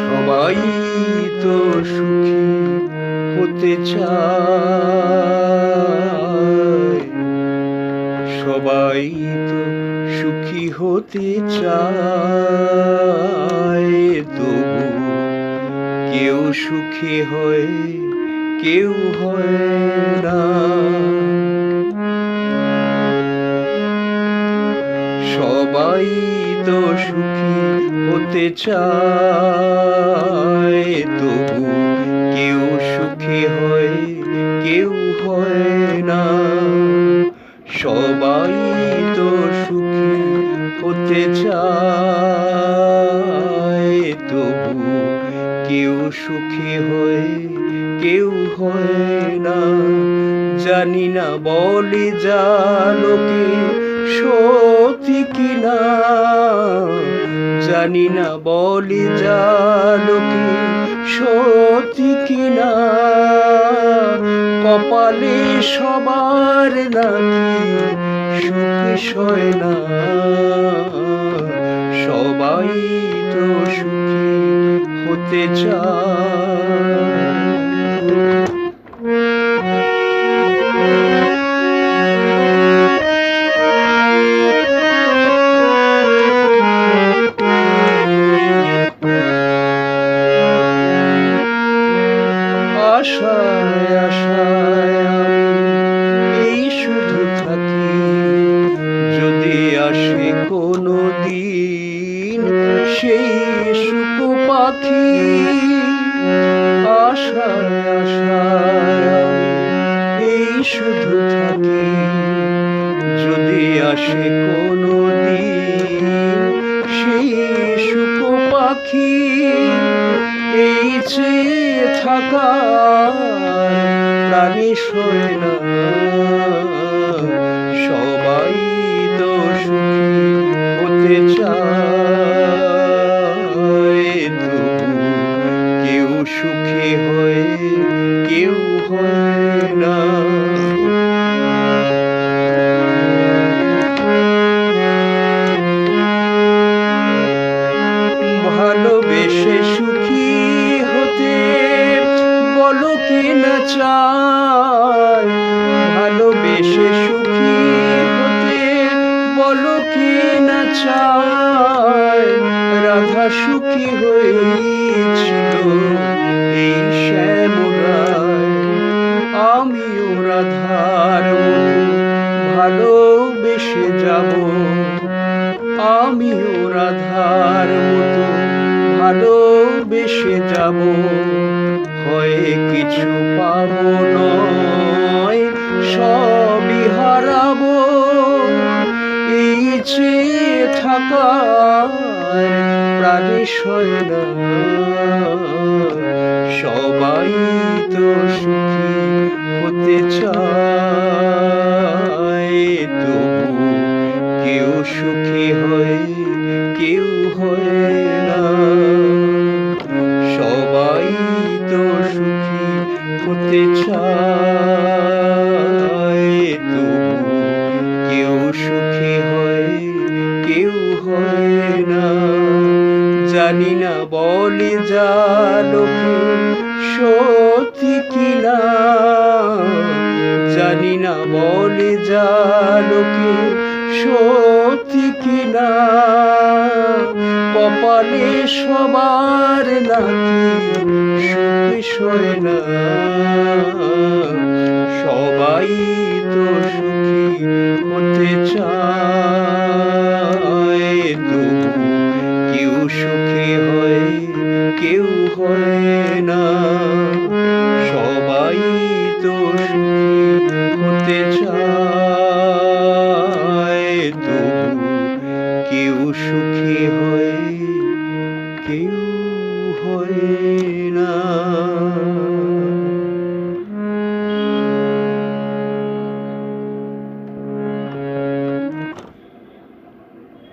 সবাই তো সুখী হতে চায়, সবাই তো সুখী হতে চায়, তবু কেউ সুখী হয়, কেউ হয় না। সবাই তো সুখী হতে চায়, তবু কেউ সুখী হয়, কেউ হয় না। সবাই তো সুখী হতে চায়, তবু কেউ সুখী হয়, কেউ হয় না। জানি না বলে যা লোকে সত্যি কিনা, জানি না বলে যা লোকে সত্যি কিনা। কপালে সবার নাকি সুখ সয় না, সবাই তো সুখী হতে চায়। আশায় আশায় আমি এই শুধু থাকি, যদি আসে কোনো দিন সেই সুখ পাখি। আশায় আশায় আমি এই শুধু থাকি, যদি আসে কোনো দিন সেই সুখ পাখি। এই চেয়ে থাকার প্রাণী সয় না, সবাই তো সুখী হতে চায়, তবু কেউ সুখী হয়, কেউ হয় না। ভালোবেসে সুখী হতে বলো কে না চায়, ভালোবেসে সুখী হতে বলো কে না চায়। রাধা সুখী হয়েছিল এই শ্যামরায়, আমিও রাধার মতো ভালোবেসে যাব, আমিও রাধার মতো ভালোবেসে যাব। হয় কিছু পাবো নয় সবই হারাবো, এই চেয়ে থাকার প্রাণী সয় না, সবাই তো সুখী হতে চায়, তবু কেউ সুখী হয়, কেউ হয় না। সবাই তো সুখী হতে চায়, তবু কেউ সুখী হয়, কেউ হয় না। জানি না বলে যা লোকে সত্যি কিনা, জানি না বলে যা লোকে সত্যি কিনা। কপালে সবার নাকি সুখ সয় না, সবাই তো সুখী হতে চায়, তবু কেউ সুখী হয়, কেউ হয় না। সবাই তো সুখী হতে চায়, তবু কেউ সুখী হয়, কেউ হয় না।